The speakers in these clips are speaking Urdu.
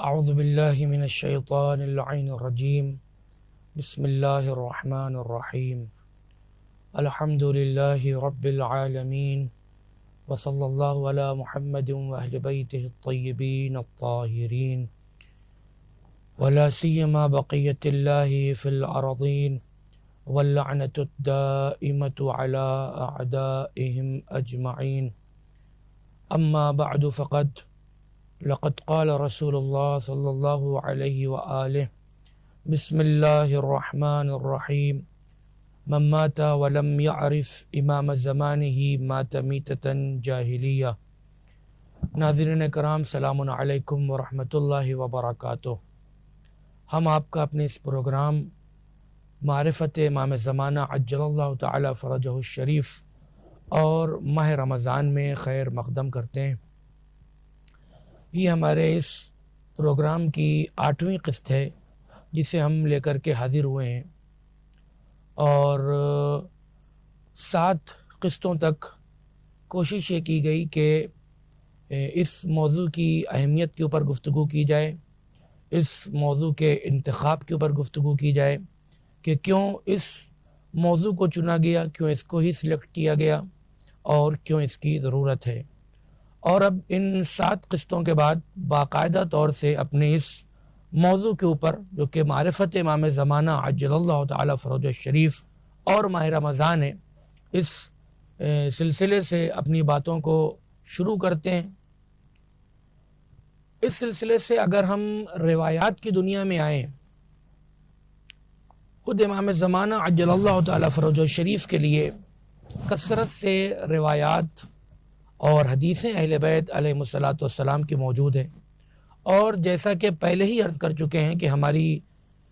اعوذ باللہ من الشیطان اللعین الرجیم بسم اللہ الرحمن الرحیم الحمد للہ رب العالمین وصلی اللہ علی محمد واہل بیتہ الطیبین الطاہرین ولا سیما بقیت اللہ فی الارضین واللعنة الدائمة علی اعدائہم اجمعین اما بعد فقد لقد قال رسول اللہ صلی اللہ علیہ وآلہ بسم اللہ الرحمن الرحیم من مات ولم يعرف امام زمانہ مات میتة جاہلیہ۔ ناظرین کرام، سلام علیکم ورحمۃ اللہ وبرکاتہ۔ ہم آپ کا اپنے اس پروگرام معرفت امام زمانہ عجل اللہ تعالی فرجہ الشریف اور ماہ رمضان میں خیر مقدم کرتے ہیں۔ یہ ہمارے اس پروگرام کی 8ویں قسط ہے جسے ہم لے کر کے حاضر ہوئے ہیں، اور 7 قسطوں تک کوشش یہ کی گئی کہ اس موضوع کی اہمیت کے اوپر گفتگو کی جائے، اس موضوع کے انتخاب کے اوپر گفتگو کی جائے کہ کیوں اس موضوع کو چنا گیا، کیوں اس کو ہی سلیکٹ کیا گیا اور کیوں اس کی ضرورت ہے۔ اور اب ان 7 قسطوں کے بعد باقاعدہ طور سے اپنے اس موضوع کے اوپر جو کہ معرفت امام زمانہ عجل اللہ تعالی فرجہ الشریف اور ماہ رمضان ہے، اس سلسلے سے اپنی باتوں کو شروع کرتے ہیں۔ اس سلسلے سے اگر ہم روایات کی دنیا میں آئیں، خود امام زمانہ عجل اللہ تعالی فرجہ الشریف کے لیے کثرت سے روایات اور حدیثیں اہل بیت علیہ الصلوۃ والسلام کی موجود ہیں، اور جیسا کہ پہلے ہی عرض کر چکے ہیں کہ ہماری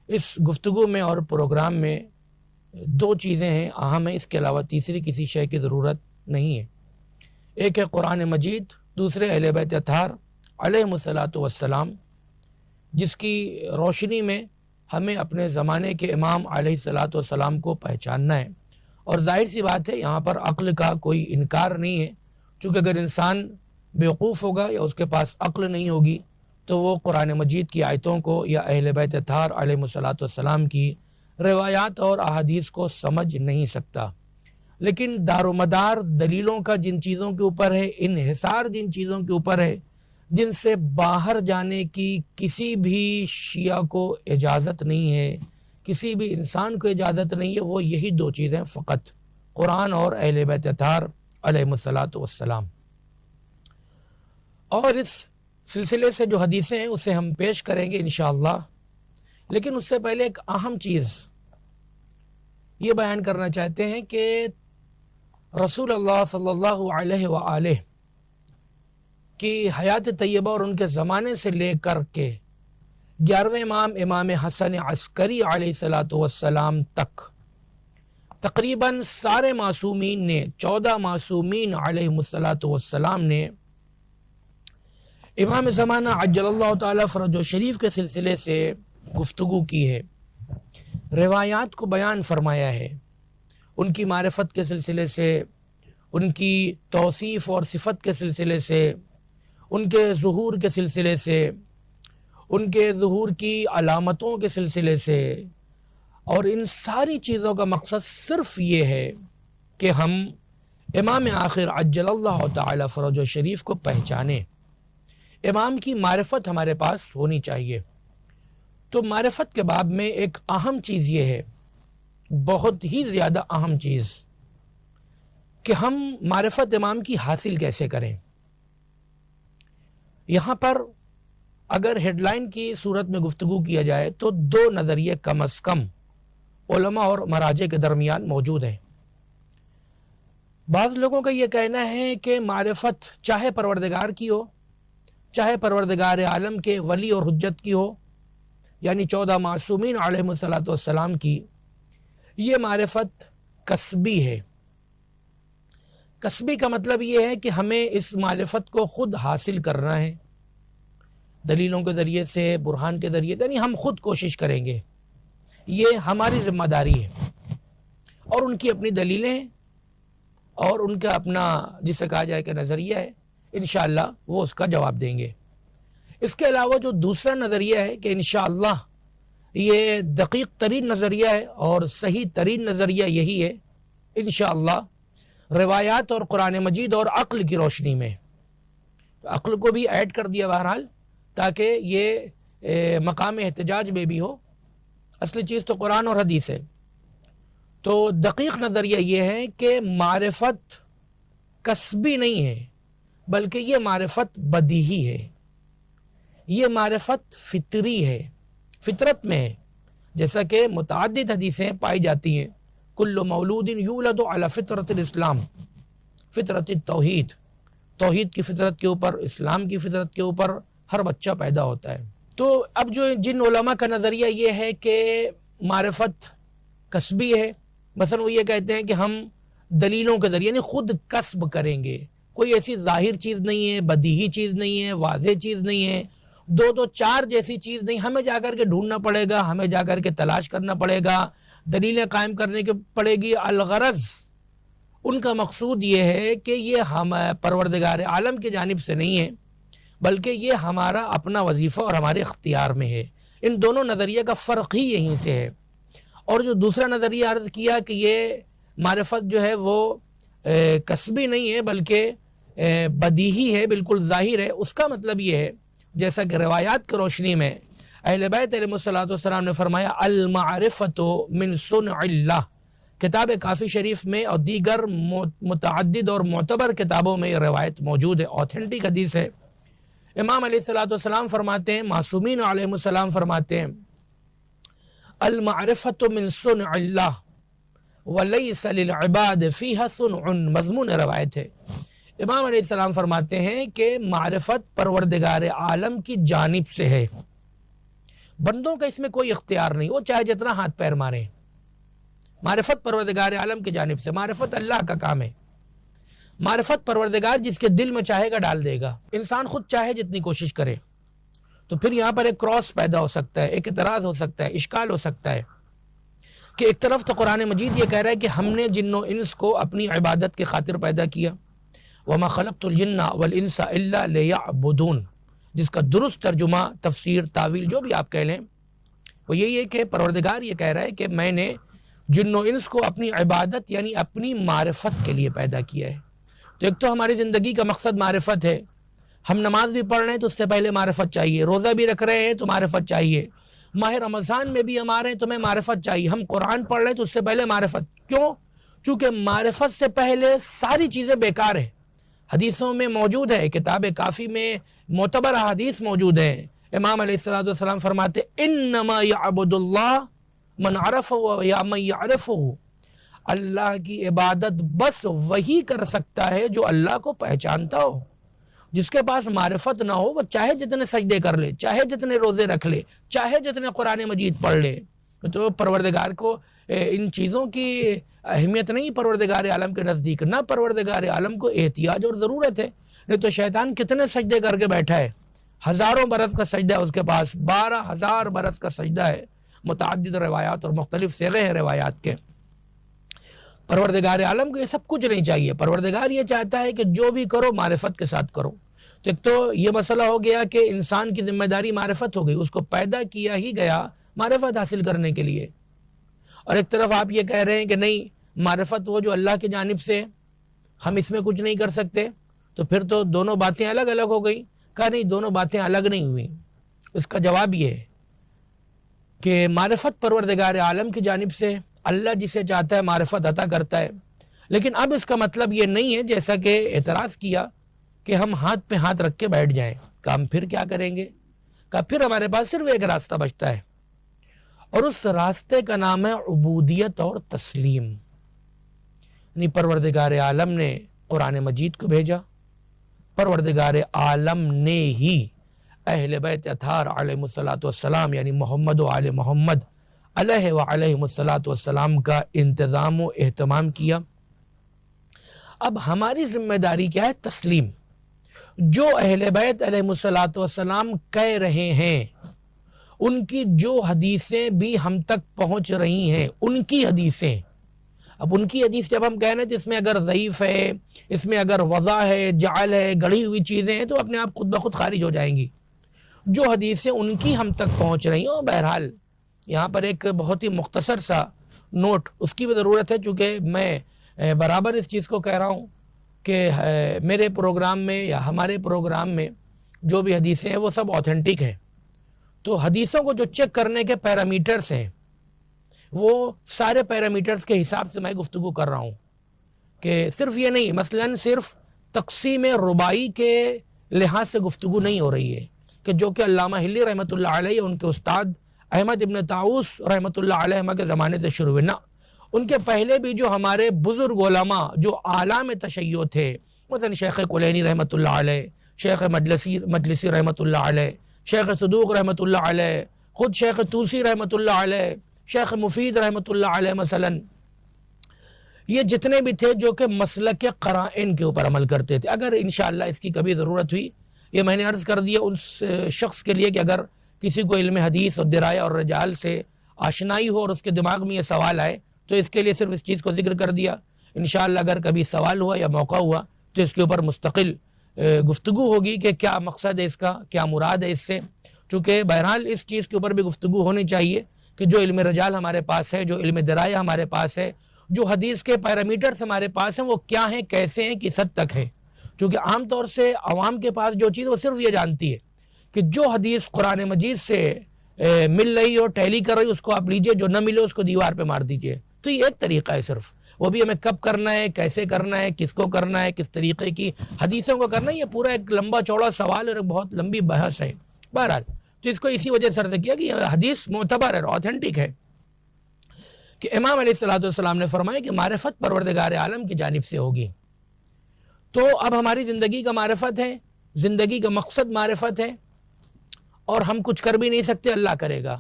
اس گفتگو میں اور پروگرام میں 2 چیزیں ہیں اہم ہیں، اس کے علاوہ تیسری کسی شے کی ضرورت نہیں ہے۔ ایک ہے قرآن مجید، دوسرے اہل بیت اطہار علیہ الصلوۃ والسلام، جس کی روشنی میں ہمیں اپنے زمانے کے امام علیہ الصلوۃ والسلام کو پہچاننا ہے۔ اور ظاہر سی بات ہے، یہاں پر عقل کا کوئی انکار نہیں ہے، چونکہ اگر انسان بیوقوف ہوگا یا اس کے پاس عقل نہیں ہوگی تو وہ قرآن مجید کی آیتوں کو یا اہل بیت اطہار علیہ الصلوۃ والسلام کی روایات اور احادیث کو سمجھ نہیں سکتا۔ لیکن دار و مدار دلیلوں کا جن چیزوں کے اوپر ہے، انحصار جن چیزوں کے اوپر ہے، جن سے باہر جانے کی کسی بھی شیعہ کو اجازت نہیں ہے، کسی بھی انسان کو اجازت نہیں ہے، وہ یہی 2 چیزیں فقط، قرآن اور اہل بیت اطہار علیہ الصلوۃ والسلام۔ اور اس سلسلے سے جو حدیثیں ہیں اسے ہم پیش کریں گے انشاءاللہ، لیکن اس سے پہلے ایک اہم چیز یہ بیان کرنا چاہتے ہیں کہ رسول اللہ صلی اللہ علیہ وآلہ کی حیات طیبہ اور ان کے زمانے سے لے کر کے 11ویں امام حسن عسکری علیہ الصلوۃ والسلام تک تقریباً سارے معصومین نے، 14 معصومین علیہ الصلوۃ والسلام نے امام زمانہ عجل اللہ تعالی فرجہ شریف کے سلسلے سے گفتگو کی ہے، روایات کو بیان فرمایا ہے، ان کی معرفت کے سلسلے سے، ان کی توصیف اور صفت کے سلسلے سے، ان کے ظہور کے سلسلے سے، ان کے ظہور کی علامتوں کے سلسلے سے، اور ان ساری چیزوں کا مقصد صرف یہ ہے کہ ہم امام آخر عجل اللہ تعالی فرجہ شریف کو پہچانیں۔ امام کی معرفت ہمارے پاس ہونی چاہیے۔ تو معرفت کے باب میں ایک اہم چیز یہ ہے، بہت ہی زیادہ اہم چیز، کہ ہم معرفت امام کی حاصل کیسے کریں۔ یہاں پر اگر ہیڈ لائن کی صورت میں گفتگو کیا جائے تو 2 نظریے کم از کم علماء اور مراجع کے درمیان موجود ہیں۔ بعض لوگوں کا یہ کہنا ہے کہ معرفت چاہے پروردگار کی ہو، چاہے پروردگار عالم کے ولی اور حجت کی ہو، یعنی 14 معصومین علیہ الصلوۃ والسلام کی، یہ معرفت کسبی ہے۔ کسبی کا مطلب یہ ہے کہ ہمیں اس معرفت کو خود حاصل کرنا ہے، دلیلوں کے ذریعے سے، برہان کے ذریعے، یعنی ہم خود کوشش کریں گے، یہ ہماری ذمہ داری ہے۔ اور ان کی اپنی دلیلیں اور ان کا اپنا جسے کہا جائے کہ نظریہ ہے، انشاءاللہ وہ اس کا جواب دیں گے۔ اس کے علاوہ جو دوسرا نظریہ ہے کہ انشاءاللہ یہ دقیق ترین نظریہ ہے اور صحیح ترین نظریہ یہی ہے انشاءاللہ، روایات اور قرآن مجید اور عقل کی روشنی میں، عقل کو بھی ایڈ کر دیا بہرحال تاکہ یہ مقام احتجاج میں بھی ہو، اصلی چیز تو قرآن اور حدیث ہے۔ تو دقیق نظریہ یہ ہے کہ معرفت کسبی نہیں ہے بلکہ یہ معرفت بدیہی ہے، یہ معرفت فطری ہے، فطرت میں ہے، جیسا کہ متعدد حدیثیں پائی جاتی ہیں، کل مولود یولد علی فطرت الاسلام، فطرت التوحید، توحید کی فطرت کے اوپر، اسلام کی فطرت کے اوپر ہر بچہ پیدا ہوتا ہے۔ تو اب جن علماء کا نظریہ یہ ہے کہ معرفت کسبی ہے، مثلا وہ یہ کہتے ہیں کہ ہم دلیلوں کے ذریعے یعنی خود کسب کریں گے، کوئی ایسی ظاہر چیز نہیں ہے، بدیہی چیز نہیں ہے، واضح چیز نہیں ہے، دو چار جیسی چیز نہیں، ہمیں جا کر کے ڈھونڈنا پڑے گا، ہمیں جا کر کے تلاش کرنا پڑے گا، دلیلیں قائم کرنے کے پڑے گی۔ الغرض ان کا مقصود یہ ہے کہ یہ ہم پروردگار عالم کی جانب سے نہیں ہے بلکہ یہ ہمارا اپنا وظیفہ اور ہمارے اختیار میں ہے۔ ان دونوں نظریے کا فرق ہی یہیں سے ہے۔ اور جو دوسرا نظریہ عرض کیا کہ یہ معرفت جو ہے وہ کسبی نہیں ہے بلکہ بدیہی ہے، بالکل ظاہر ہے، اس کا مطلب یہ ہے جیسا کہ روایات کی روشنی میں اہل بیت علیہ الصلوۃ والسلام نے فرمایا المعرفت من صنع اللہ، کتاب کافی شریف میں اور دیگر متعدد اور معتبر کتابوں میں یہ روایت موجود ہے، اوتھینٹک حدیث ہے۔ امام علیہ الصلوۃ والسلام فرماتے ہیں، معصومین علیہ السلام فرماتے ہیں المعرفت من صنع اللہ ولیس للعباد فیہا صنع، مضمون روایت ہے۔ امام علیہ السلام فرماتے ہیں کہ معرفت پروردگار عالم کی جانب سے ہے، بندوں کا اس میں کوئی اختیار نہیں، وہ چاہے جتنا ہاتھ پیر ماریں، معرفت پروردگار عالم کی جانب سے، معرفت اللہ کا کام ہے، معرفت پروردگار جس کے دل میں چاہے گا ڈال دے گا، انسان خود چاہے جتنی کوشش کرے۔ تو پھر یہاں پر ایک کراس پیدا ہو سکتا ہے، ایک اعتراض ہو سکتا ہے، اشکال ہو سکتا ہے کہ ایک طرف تو قرآن مجید یہ کہہ رہا ہے کہ ہم نے جن و انس کو اپنی عبادت کی خاطر پیدا کیا، وَمَا خَلَقْتُ الْجِنَّ وَالْإِنسَ إِلَّا لِيَعْبُدُونَ، جس کا درست ترجمہ، تفسیر، تعویل جو بھی آپ کہہ لیں وہ یہی ہے کہ پروردگار یہ کہہ رہا ہے کہ میں نے جن و انس کو اپنی عبادت یعنی اپنی معرفت کے لیے پیدا کیا ہے۔ تو ایک تو ہماری زندگی کا مقصد معرفت ہے، ہم نماز بھی پڑھ رہے ہیں تو اس سے پہلے معرفت چاہیے، روزہ بھی رکھ رہے ہیں تو معرفت چاہیے، ماہ رمضان میں بھی ہم آ رہے ہیں تو ہمیں معرفت چاہیے، ہم قرآن پڑھ رہے ہیں تو اس سے پہلے معرفت۔ کیوں؟ چونکہ معرفت سے پہلے ساری چیزیں بیکار ہیں۔ حدیثوں میں موجود ہے، کتاب کافی میں معتبر حدیث موجود ہے، امام علیہ السلام فرماتے انما یعبد اللہ من عرف یا من یعرفہ، اللہ کی عبادت بس وہی کر سکتا ہے جو اللہ کو پہچانتا ہو۔ جس کے پاس معرفت نہ ہو وہ چاہے جتنے سجدے کر لے، چاہے جتنے روزے رکھ لے، چاہے جتنے قرآن مجید پڑھ لے، تو پروردگار کو ان چیزوں کی اہمیت نہیں پروردگار عالم کے نزدیک، نہ پروردگار عالم کو احتیاج اور ضرورت ہے۔ نہیں تو شیطان کتنے سجدے کر کے بیٹھا ہے، ہزاروں برس کا سجدہ ہے اس کے پاس، 12,000 برس کا سجدہ ہے، متعدد روایات اور مختلف صیغے ہیں روایات کے۔ پروردگار عالم کو یہ سب کچھ نہیں چاہیے، پروردگار یہ چاہتا ہے کہ جو بھی کرو معرفت کے ساتھ کرو۔ تو ایک تو یہ مسئلہ ہو گیا کہ انسان کی ذمہ داری معرفت ہو گئی، اس کو پیدا کیا ہی گیا معرفت حاصل کرنے کے لیے، اور ایک طرف آپ یہ کہہ رہے ہیں کہ نہیں معرفت وہ جو اللہ کی جانب سے، ہم اس میں کچھ نہیں کر سکتے، تو پھر تو دونوں باتیں الگ الگ ہو گئی۔ کہا نہیں، دونوں باتیں الگ نہیں ہوئی۔ اس کا جواب یہ ہے کہ معرفت پروردگار عالم کی جانب سے، اللہ جسے چاہتا ہے معرفت عطا کرتا ہے، لیکن اب اس کا مطلب یہ نہیں ہے جیسا کہ اعتراض کیا کہ ہم ہاتھ پہ ہاتھ رکھ کے بیٹھ جائیں، کہ ہم پھر کیا کریں گے؟ کہ پھر ہمارے پاس صرف ایک راستہ بچتا ہے، اور اس راستے کا نام ہے عبودیت اور تسلیم۔ یعنی پروردگار عالم نے قرآن مجید کو بھیجا، پروردگار عالم نے ہی اہل بیت اطہار علیہ الصلوۃ والسلام یعنی محمد و آل محمد علیہ وعلیہم الصلوۃ والسلام کا انتظام و اہتمام کیا۔ اب ہماری ذمہ داری کیا ہے؟ تسلیم۔ جو اہل بیت علیہ الصلوۃ والسلام کہہ رہے ہیں، ان کی جو حدیثیں بھی ہم تک پہنچ رہی ہیں، ان کی حدیثیں، اب ان کی حدیث جب ہم کہہ رہے ہیں تو اس میں اگر ضعیف ہے، اس میں اگر وضع ہے، جعل ہے، گڑھی ہوئی چیزیں ہیں تو اپنے آپ خود بخود خارج ہو جائیں گی۔ جو حدیثیں ان کی ہم تک پہنچ رہی ہیں. بہرحال یہاں پر ایک بہت ہی مختصر سا نوٹ اس کی بھی ضرورت ہے، چونکہ میں برابر اس چیز کو کہہ رہا ہوں کہ میرے پروگرام میں یا ہمارے پروگرام میں جو بھی حدیثیں ہیں وہ سب آتھینٹک ہیں. تو حدیثوں کو جو چیک کرنے کے پیرامیٹرز ہیں وہ سارے پیرامیٹرز کے حساب سے میں گفتگو کر رہا ہوں، کہ صرف یہ نہیں، مثلاً صرف تقسیم رباعی کے لحاظ سے گفتگو نہیں ہو رہی ہے، کہ جو کہ علامہ ہلی رحمۃ اللہ علیہ ان کے استاد احمد ابن طاؤس رحمۃ اللہ علیہ کے زمانے سے شروع ہوئے. نہ، ان کے پہلے بھی جو ہمارے بزرگ علماء جو اعلام تشیع تھے، مثلا شیخ کلینی رحمۃ اللہ علیہ، شیخ مجلسی رحمۃ اللہ علیہ، شیخ صدوق رحمۃ اللہ علیہ، خود شیخ توسی رحمۃ اللہ علیہ، شیخ مفید رحمۃ اللہ علیہ، مثلا یہ جتنے بھی تھے جو کہ مسلک قرائن کے اوپر عمل کرتے تھے. اگر انشاءاللہ اس کی کبھی ضرورت ہوئی، یہ میں نے عرض کر دیا اس شخص کے لیے کہ اگر کسی کو علم حدیث اور درایہ اور رجال سے آشنائی ہو اور اس کے دماغ میں یہ سوال آئے تو اس کے لیے صرف اس چیز کو ذکر کر دیا. انشاءاللہ اگر کبھی سوال ہوا یا موقع ہوا تو اس کے اوپر مستقل گفتگو ہوگی کہ کیا مقصد ہے اس کا، کیا مراد ہے اس سے. چونکہ بہرحال اس چیز کے اوپر بھی گفتگو ہونی چاہیے کہ جو علم رجال ہمارے پاس ہے، جو علم درایہ ہمارے پاس ہے، جو حدیث کے پیرامیٹرز ہمارے پاس ہیں، وہ کیا ہیں، کیسے ہیں، کس حد تک ہیں. چونکہ عام طور سے عوام کے پاس جو چیز وہ صرف یہ جانتی ہے کہ جو حدیث قرآن مجید سے مل رہی ہو، ٹیلی کر رہی، اس کو آپ لیجئے، جو نہ ملے اس کو دیوار پہ مار دیجئے. تو یہ ایک طریقہ ہے صرف، وہ بھی ہمیں کب کرنا ہے، کیسے کرنا ہے، کس کو کرنا ہے، کس طریقے کی حدیثوں کو کرنا ہے، یہ پورا ایک لمبا چوڑا سوال اور ایک بہت لمبی بحث ہے. بہرحال تو اس کو اسی وجہ سے عرض کیا کہ یہ حدیث معتبر ہے، آتھینٹک ہے، کہ امام علیہ السلام نے فرمایا کہ معرفت پروردگار عالم کی جانب سے ہوگی. تو اب ہماری زندگی کا معرفت ہے، زندگی کا مقصد معرفت ہے، اور ہم کچھ کر بھی نہیں سکتے، اللہ کرے گا.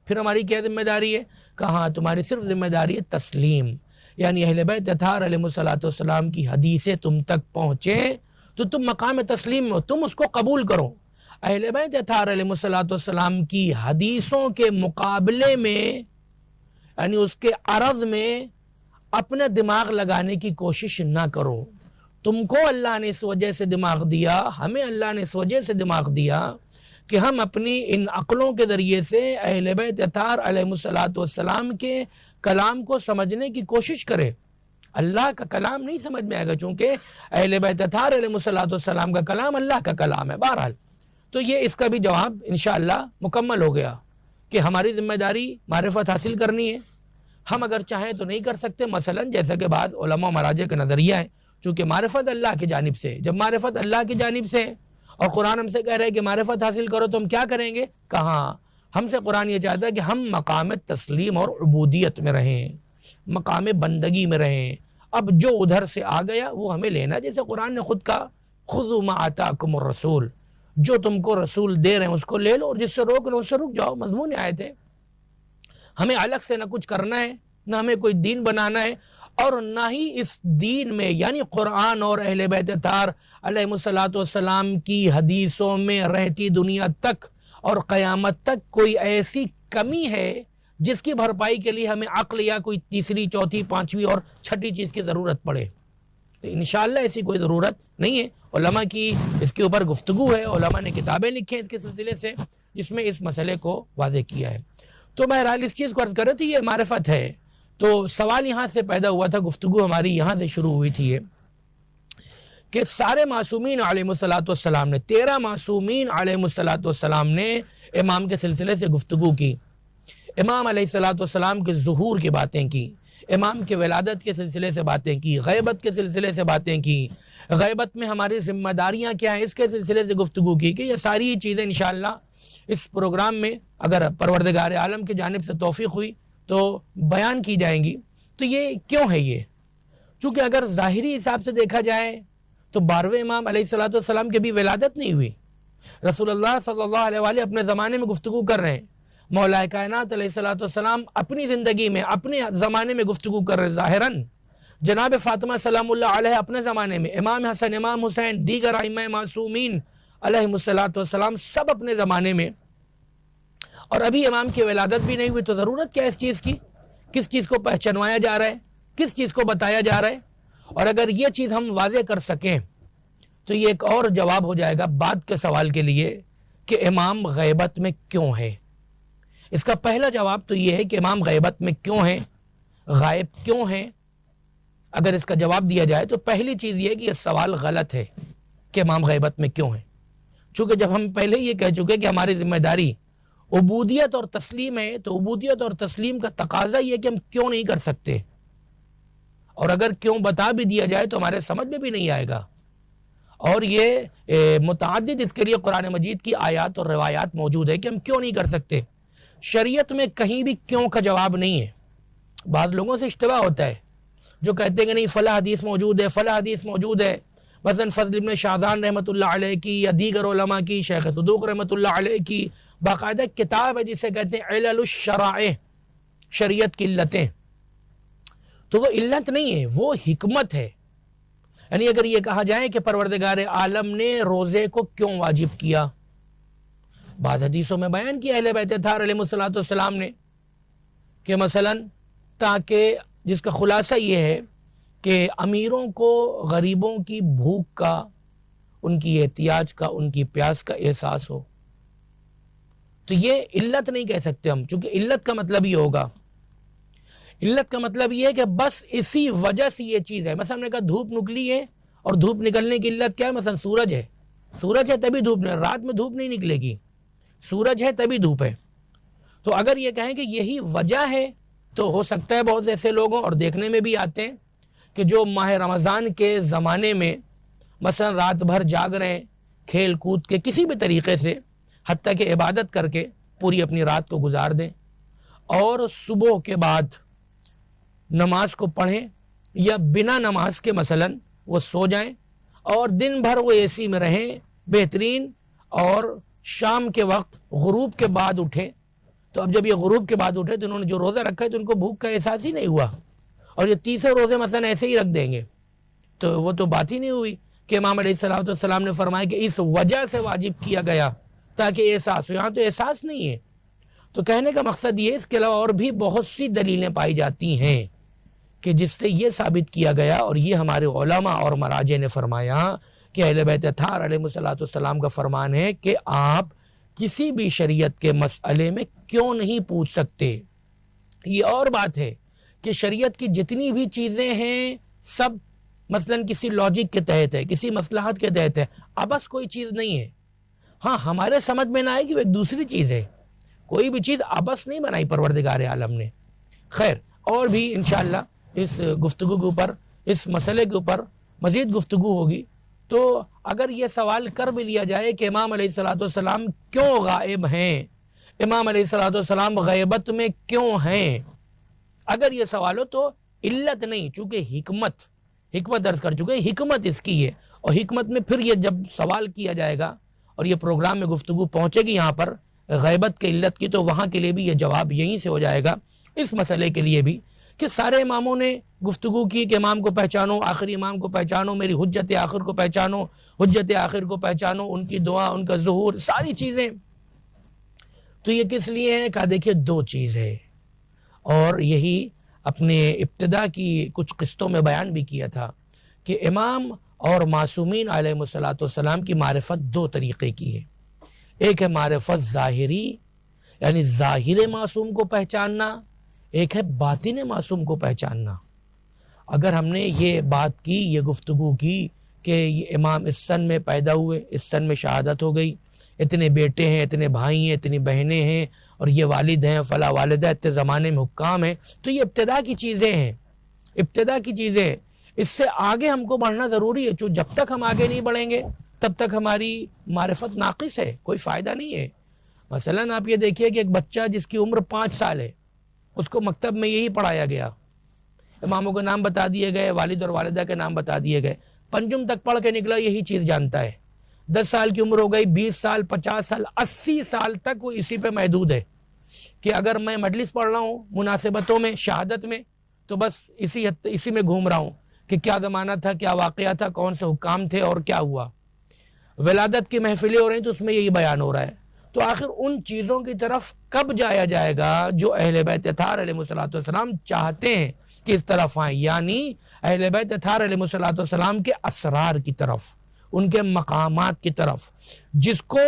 پھر ہماری کیا ذمہ داری ہے؟ کہاں تمہاری صرف ذمہ داری ہے تسلیم، یعنی اہل بیت اطہار علیہ السلام کی حدیثیں تم تک پہنچے تو تم مقام تسلیم میں ہو، تم اس کو قبول کرو. اہل بیت اطہار علیہ السلام کی حدیثوں کے مقابلے میں، یعنی اس کے عرض میں اپنا دماغ لگانے کی کوشش نہ کرو. تم کو اللہ نے اس وجہ سے دماغ دیا، ہمیں اللہ نے اس وجہ سے دماغ دیا کہ ہم اپنی ان عقلوں کے ذریعے سے اہل بیت اطہار علیہ السلام کے کلام کو سمجھنے کی کوشش کریں. اللہ کا کلام نہیں سمجھ میں آئے گا، چونکہ اہل بیت اطہار علیہ السلام کا کلام اللہ کا کلام ہے. بہرحال تو یہ اس کا بھی جواب انشاءاللہ مکمل ہو گیا کہ ہماری ذمہ داری معرفت حاصل کرنی ہے. ہم اگر چاہیں تو نہیں کر سکتے، مثلا جیسا کہ بعض علماء مراجع کا نظریہ ہے، چونکہ معرفت اللہ کی جانب سے، جب معرفت اللہ کی جانب سے اور قرآن ہم سے کہہ رہے ہیں کہ معرفت حاصل کرو تو ہم کیا کریں گے؟ کہاں ہم سے قرآن یہ چاہتا ہے کہ ہم مقام تسلیم اور عبودیت میں رہیں، مقام بندگی میں رہیں. اب جو ادھر سے آ گیا وہ ہمیں لینا، جیسے قرآن نے خود کہا خذوا ما آتاکم الرسول، جو تم کو رسول دے رہے ہیں اس کو لے لو، اور جس سے روک لو اس سے رک جاؤ. مضمون آیت ہے. ہمیں الگ سے نہ کچھ کرنا ہے، نہ ہمیں کوئی دین بنانا ہے، اور نہ ہی اس دین میں یعنی قرآن اور اہل بیت اطہار علیہ السلام کی حدیثوں میں رہتی دنیا تک اور قیامت تک کوئی ایسی کمی ہے جس کی بھرپائی کے لیے ہمیں عقل یا کوئی تیسری، چوتھی، پانچویں اور چھٹی چیز کی ضرورت پڑے. تو انشاءاللہ ایسی کوئی ضرورت نہیں ہے. علماء کی اس کے اوپر گفتگو ہے، علماء نے کتابیں لکھی ہیں اس کے سلسلے سے جس میں اس مسئلے کو واضح کیا ہے. تو بہرحال اس چیز کو عرض کر رہے تھے یہ معرفت ہے. تو سوال یہاں سے پیدا ہوا تھا، گفتگو ہماری یہاں سے شروع ہوئی تھی یہ کہ سارے معصومین علیہ السلام نے، 13 معصومین علیہ السلام نے امام کے سلسلے سے گفتگو کی. امام علیہ السلام کے ظہور کی باتیں کی، امام کے ولادت کے سلسلے سے باتیں کی، غیبت کے سلسلے سے باتیں کی، غیبت میں ہماری ذمہ داریاں کیا ہیں اس کے سلسلے سے گفتگو کی. کہ یہ ساری چیزیں انشاءاللہ اس پروگرام میں اگر پروردگار عالم کی جانب سے توفیق ہوئی تو بیان کی جائیں گی. تو یہ کیوں ہے یہ؟ چونکہ اگر ظاہری حساب سے دیکھا جائے تو 12ویں امام علیہ السلام کی بھی ولادت نہیں ہوئی. رسول اللہ صلی اللہ علیہ وآلہ اپنے زمانے میں گفتگو کر رہے ہیں، مولا کائنات علیہ السلام اپنی زندگی میں اپنے زمانے میں گفتگو کر رہے ہیں ظاہراً. جناب فاطمہ سلام اللہ علیہ اپنے زمانے میں، امام حسن، امام حسین، دیگر ائمہ معصومین علیہ السلام سب اپنے زمانے میں، اور ابھی امام کی ولادت بھی نہیں ہوئی. تو ضرورت کیا اس چیز کی؟ کس چیز کو پہچانوایا جا رہا ہے، کس چیز کو بتایا جا رہا ہے؟ اور اگر یہ چیز ہم واضح کر سکیں تو یہ ایک اور جواب ہو جائے گا بعد کے سوال کے لیے کہ امام غیبت میں کیوں ہے؟ اس کا پہلا جواب تو یہ ہے کہ امام غیبت میں کیوں ہیں، غائب کیوں ہیں۔ اگر اس کا جواب دیا جائے تو پہلی چیز یہ ہے کہ یہ سوال غلط ہے کہ امام غیبت میں کیوں ہیں، چونکہ جب ہم پہلے یہ کہہ چکے کہ ہماری ذمہ داری عبودیت اور تسلیم ہے، تو عبودیت اور تسلیم کا تقاضا یہ ہے کہ ہم کیوں نہیں کر سکتے، اور اگر کیوں بتا بھی دیا جائے تو ہمارے سمجھ میں بھی نہیں آئے گا۔ اور یہ متعدد اس کے لیے قرآن مجید کی آیات اور روایات موجود ہے کہ ہم کیوں نہیں کر سکتے۔ شریعت میں کہیں بھی کیوں کا جواب نہیں ہے۔ بعض لوگوں سے اشتباہ ہوتا ہے جو کہتے ہیں کہ نہیں فلاں حدیث موجود ہے، فلاں حدیث موجود ہے، مثلا فضل ابن شاذان رحمۃ اللہ علیہ کی یا دیگر علماء کی، شیخ صدوق رحمۃ اللہ علیہ کی باقاعدہ کتاب ہے جسے کہتے ہیں علل الشرائع، شریعت کی علتیں۔ تو وہ علت نہیں ہے، وہ حکمت ہے۔ یعنی اگر یہ کہا جائے کہ پروردگار عالم نے روزے کو کیوں واجب کیا، بعض حدیثوں میں بیان کیا اہل بیت اطہار علیہ السلام نے کہ مثلا تاکہ، جس کا خلاصہ یہ ہے کہ امیروں کو غریبوں کی بھوک کا، ان کی احتیاج کا، ان کی پیاس کا احساس ہو۔ تو یہ علت نہیں کہہ سکتے ہم، چونکہ علت کا مطلب یہ ہوگا، علت کا مطلب یہ ہے کہ بس اسی وجہ سے یہ چیز ہے۔ مثلا ہم نے کہا دھوپ نکلی ہے، اور دھوپ نکلنے کی علت کیا ہے؟ مثلا سورج ہے، سورج ہے تبھی دھوپ، رات میں دھوپ نہیں نکلے گی، سورج ہے تبھی دھوپ ہے۔ تو اگر یہ کہیں کہ یہی وجہ ہے تو ہو سکتا ہے بہت ایسے لوگوں، اور دیکھنے میں بھی آتے ہیں کہ جو ماہ رمضان کے زمانے میں مثلا رات بھر جاگ رہے ہیں، کھیل کود کے کسی بھی طریقے سے، حتیٰ کہ عبادت کر کے پوری اپنی رات کو گزار دیں، اور صبح کے بعد نماز کو پڑھیں، یا بنا نماز کے مثلا وہ سو جائیں، اور دن بھر وہ اے سی میں رہیں بہترین، اور شام کے وقت غروب کے بعد اٹھیں۔ تو اب جب یہ غروب کے بعد اٹھے تو انہوں نے جو روزہ رکھا ہے تو ان کو بھوک کا احساس ہی نہیں ہوا، اور یہ تیسرے روزے مثلا ایسے ہی رکھ دیں گے، تو وہ تو بات ہی نہیں ہوئی کہ امام علیہ السلام نے فرمایا کہ اس وجہ سے واجب کیا گیا تاکہ احساس ہو۔ یہاں تو احساس نہیں ہے۔ تو کہنے کا مقصد یہ، اس کے علاوہ اور بھی بہت سی دلیلیں پائی جاتی ہیں کہ جس سے یہ ثابت کیا گیا، اور یہ ہمارے علماء اور مراجع نے فرمایا کہ اہل بیت اطہار علیہ السلام کا فرمان ہے کہ آپ کسی بھی شریعت کے مسئلے میں کیوں نہیں پوچھ سکتے۔ یہ اور بات ہے کہ شریعت کی جتنی بھی چیزیں ہیں سب مثلا کسی لاجک کے تحت ہے، کسی مصلحت کے تحت ہے، ابس کوئی چیز نہیں ہے۔ ہاں ہمارے سمجھ میں نہ آئے کہ وہ ایک دوسری چیز ہے، کوئی بھی چیز ابس نہیں بنائی پروردگار عالم نے۔ خیر، اور بھی انشاءاللہ اس گفتگو کے اوپر، اس مسئلے کے اوپر مزید گفتگو ہوگی۔ تو اگر یہ سوال کر بھی لیا جائے کہ امام علیہ السلام کیوں غائب ہیں، امام علیہ السلام غیبت میں کیوں ہیں، اگر یہ سوال ہو تو علت نہیں، چونکہ حکمت عرض کر چکے، حکمت اس کی ہے، اور حکمت میں پھر یہ جب سوال کیا جائے گا اور یہ پروگرام میں گفتگو پہنچے گی یہاں پر غیبت کے علت کی، تو وہاں کے لیے بھی یہ جواب یہیں سے ہو جائے گا۔ اس مسئلے کے لیے بھی کہ سارے اماموں نے گفتگو کی کہ امام کو پہچانو، آخری امام کو پہچانو، میری حجت آخر کو پہچانو، حجت آخر کو پہچانو، ان کی دعا، ان کا ظہور، ساری چیزیں۔ تو یہ کس لیے ہے؟ کہا دیکھیے دو چیز ہے، اور یہی اپنے ابتدا کی کچھ قسطوں میں بیان بھی کیا تھا کہ امام اور معصومین علیہ السلام کی معرفت دو طریقے کی ہے۔ ایک ہے معرفت ظاہری، یعنی ظاہر معصوم کو پہچاننا، ایک ہے باطن معصوم کو پہچاننا۔ اگر ہم نے یہ بات کی، یہ گفتگو کی کہ یہ امام اس سن میں پیدا ہوئے، اس سن میں شہادت ہو گئی، اتنے بیٹے ہیں، اتنے بھائی ہیں، اتنی بہنیں ہیں، اور یہ والد ہیں، فلاں والدہ، اتنے زمانے میں حکام ہیں، تو یہ ابتدا کی چیزیں ہیں، ابتدا کی چیزیں ہیں۔ اس سے آگے ہم کو بڑھنا ضروری ہے، جو جب تک ہم آگے نہیں بڑھیں گے تب تک ہماری معرفت ناقص ہے، کوئی فائدہ نہیں ہے۔ مثلا آپ یہ دیکھیے کہ ایک بچہ جس کی عمر 5 سال ہے، اس کو مکتب میں یہی پڑھایا گیا، اماموں کے نام بتا دیے گئے، والد اور والدہ کے نام بتا دیے گئے، پنجم تک پڑھ کے نکلا یہی چیز جانتا ہے۔ 10 سال کی عمر ہو گئی، 20 سال، 50 سال، 80 سال تک وہ اسی پہ محدود ہے کہ اگر میں مجلس پڑھ رہا ہوں مناسبتوں میں، شہادت میں، تو بس اسی میں گھوم رہا ہوں کہ کیا زمانہ تھا، کیا واقعہ تھا، کون سے حکام تھے اور کیا ہوا۔ ولادت کی محفلیں ہو رہی ہیں تو اس میں یہی بیان ہو رہا ہے۔ تو آخر ان چیزوں کی طرف کب جایا جائے گا جو اہل بیت اطہار علیہ السلام چاہتے ہیں کہ اس طرف آئیں، یعنی اہل بیت اطہار علیہ السلام کے اسرار کی طرف، ان کے مقامات کی طرف، جس کو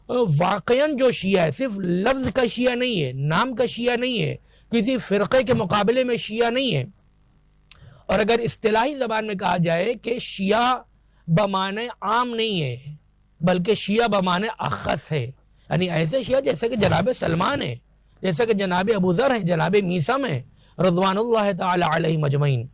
واقعاً جو شیعہ ہے صرف لفظ کا شیعہ نہیں ہے، نام کا شیعہ نہیں ہے، کسی فرقے کے مقابلے میں شیعہ نہیں ہے. اور اگر اصطلاحی زبان میں کہا جائے کہ شیعہ بمعنی عام نہیں ہے بلکہ شیعہ بمعنی اخص ہے، یعنی ایسے شیعہ جیسے کہ جناب سلمان ہے، جیسے کہ جناب ابو ذر ہیں، جناب میثم ہیں رضوان اللہ تعالی علیہ مجمعین.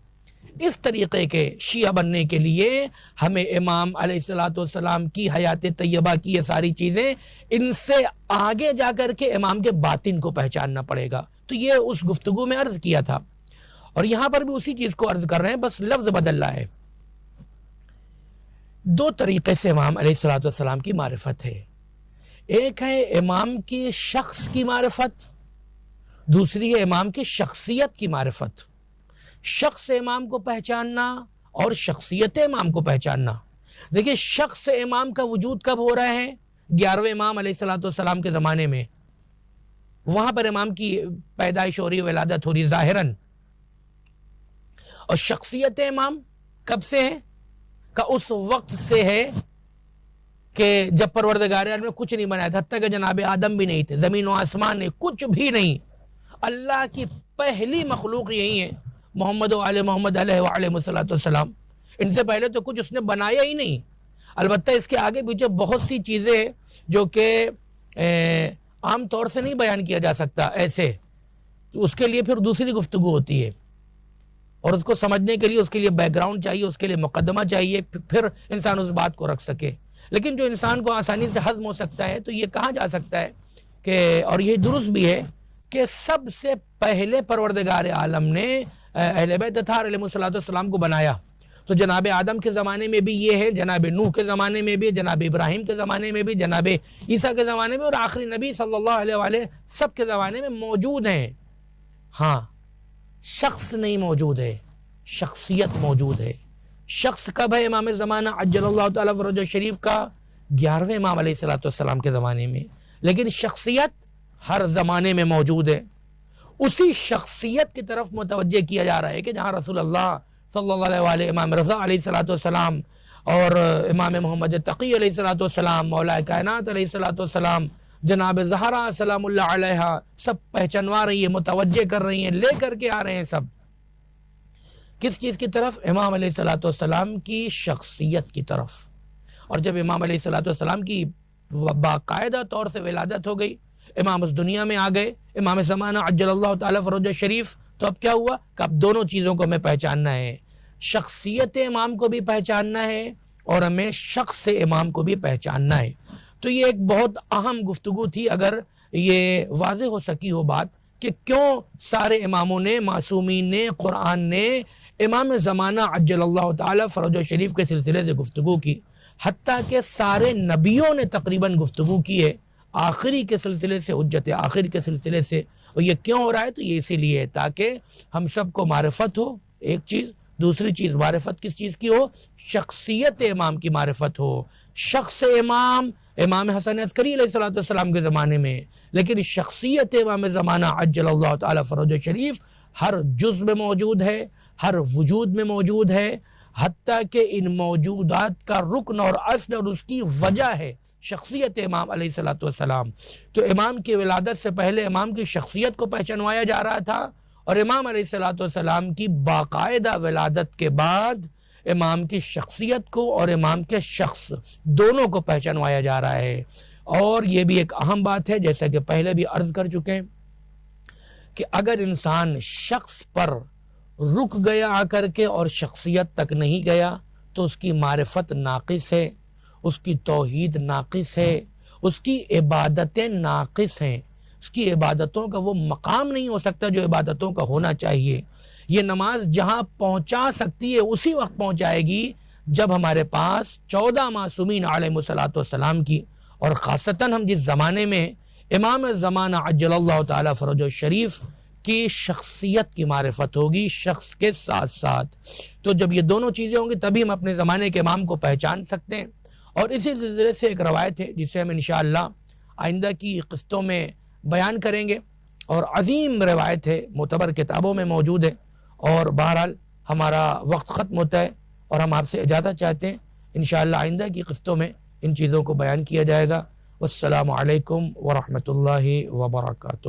اس طریقے کے شیعہ بننے کے لیے ہمیں امام علیہ الصلوۃ والسلام کی حیات طیبہ کی یہ ساری چیزیں، ان سے آگے جا کر کے امام کے باطن کو پہچاننا پڑے گا. تو یہ اس گفتگو میں عرض کیا تھا، اور یہاں پر بھی اسی چیز کو عرض کر رہے ہیں، بس لفظ بدل رہا ہے. دو طریقے سے امام علیہ الصلوۃ والسلام کی معرفت ہے. ایک ہے امام کی شخص کی معرفت، دوسری ہے امام کی شخصیت کی معرفت. شخص امام کو پہچاننا اور شخصیت امام کو پہچاننا. دیکھیے شخص امام کا وجود کب ہو رہا ہے؟ 11ویں امام علیہ الصلوۃ والسلام کے زمانے میں، وہاں پر امام کی پیدائش ہو رہی، ولادت ہو رہی ظاہراً. اور شخصیت امام کب سے ہے؟ کہ اس وقت سے ہے کہ جب پروردگار عالم نے کچھ نہیں بنایا تھا، حتیٰ کہ جناب آدم بھی نہیں تھے، زمین و آسمان نہیں، کچھ بھی نہیں. اللہ کی پہلی مخلوق یہی ہے محمد و آل محمد علیہ وآلہ الصلوۃ والسلام. ان سے پہلے تو کچھ اس نے بنایا ہی نہیں. البتہ اس کے آگے پیچھے بہت سی چیزیں جو کہ عام طور سے نہیں بیان کیا جا سکتا ایسے، تو اس کے لیے پھر دوسری گفتگو ہوتی ہے، اور اس کو سمجھنے کے لیے اس کے لیے بیک گراؤنڈ چاہیے، اس کے لیے مقدمہ چاہیے، پھر انسان اس بات کو رکھ سکے. لیکن جو انسان کو آسانی سے ہضم ہو سکتا ہے تو یہ کہا جا سکتا ہے کہ، اور یہ درست بھی ہے، کہ سب سے پہلے پروردگار عالم نے اہل بیت اطہار علیہ الصلوۃ والسلام کو بنایا. تو جناب آدم کے زمانے میں بھی یہ ہے، جناب نوح کے زمانے میں بھی، جناب ابراہیم کے زمانے میں بھی، جناب عیسیٰ کے زمانے میں، اور آخری نبی صلی اللہ علیہ وآلہ سب کے زمانے میں موجود ہیں. ہاں شخص نہیں موجود ہے، شخصیت موجود ہے. شخص کب ہے؟ امام زمانہ عجل اللہ تعالی فرجہ شریف کا 11ویں امام علیہ الصلوۃ والسلام کے زمانے میں. لیکن شخصیت ہر زمانے میں موجود ہے. اسی شخصیت کی طرف متوجہ کیا جا رہا ہے کہ جہاں رسول اللہ صلی اللہ علیہ وآلہ، امام رضا علیہ الصلوۃ والسلام، اور امام محمد تقی علیہ الصلوۃ والسلام، مولا کائنات علیہ الصلوۃ والسلام، جناب زہرا سلام اللہ علیہ، سب پہچانوا رہی ہے، متوجہ کر رہی ہیں، لے کر کے آ رہے ہیں سب. کس چیز کی طرف؟ امام علیہ الصلوۃ والسلام کی شخصیت کی طرف. اور جب امام علیہ الصلوۃ والسلام کی باقاعدہ طور سے ولادت ہو گئی، امام اس دنیا میں آ گئے، امام زمانہ عجل اللہ تعالی فرجہ شریف، تو اب کیا ہوا کہ اب دونوں چیزوں کو ہمیں پہچاننا ہے. شخصیت امام کو بھی پہچاننا ہے اور ہمیں شخص امام کو بھی پہچاننا ہے. تو یہ ایک بہت اہم گفتگو تھی. اگر یہ واضح ہو سکی ہو بات کہ کیوں سارے اماموں نے، معصومین نے، قرآن نے امام زمانہ عجل اللہ تعالی فرجہ شریف کے سلسلے سے گفتگو کی، حتیٰ کہ سارے نبیوں نے تقریباً گفتگو کی ہے آخری کے سلسلے سے، حجت آخر کے سلسلے سے. اور یہ کیوں ہو رہا ہے؟ تو یہ اسی لیے ہے تاکہ ہم سب کو معرفت ہو، ایک چیز. دوسری چیز معرفت کس چیز کی ہو؟ شخصیت امام کی معرفت ہو. شخص امام، امام حسن عسکری علیہ الصلوۃ والسلام کے زمانے میں، لیکن شخصیت امام زمانہ عجل اللہ تعالی فرجہ شریف ہر جز میں موجود ہے، ہر وجود میں موجود ہے. حتیٰ کہ ان موجودات کا رکن اور اصل اور اس کی وجہ ہے شخصیت امام علیہ الصلوۃ والسلام. تو امام کی ولادت سے پہلے امام کی شخصیت کو پہچانوایا جا رہا تھا، اور امام علیہ الصلوۃ والسلام کی باقاعدہ ولادت کے بعد امام کی شخصیت کو اور امام کے شخص دونوں کو پہچانوایا جا رہا ہے. اور یہ بھی ایک اہم بات ہے، جیسا کہ پہلے بھی عرض کر چکے ہیں، کہ اگر انسان شخص پر رک گیا آ کر کے اور شخصیت تک نہیں گیا تو اس کی معرفت ناقص ہے، اس کی توحید ناقص ہے، اس کی عبادتیں ناقص ہیں. اس کی عبادتوں کا وہ مقام نہیں ہو سکتا جو عبادتوں کا ہونا چاہیے. یہ نماز جہاں پہنچا سکتی ہے اسی وقت پہنچائے گی جب ہمارے پاس 14 معصومین علیہ الصلوۃ والسلام کی، اور خاصتاً ہم جس زمانے میں امام زمانہ عجل اللہ تعالی فرجہ شریف کی شخصیت کی معرفت ہوگی شخص کے ساتھ ساتھ. تو جب یہ دونوں چیزیں ہوں گی تبھی ہم اپنے زمانے کے امام کو پہچان سکتے ہیں. اور اسی سلسلے سے ایک روایت ہے جسے ہم انشاءاللہ آئندہ کی قسطوں میں بیان کریں گے، اور عظیم روایت ہے، معتبر کتابوں میں موجود ہے. اور بہرحال ہمارا وقت ختم ہوتا ہے اور ہم آپ سے اجازت چاہتے ہیں. انشاءاللہ آئندہ کی قسطوں میں ان چیزوں کو بیان کیا جائے گا. والسلام علیکم ورحمۃ اللہ وبرکاتہ۔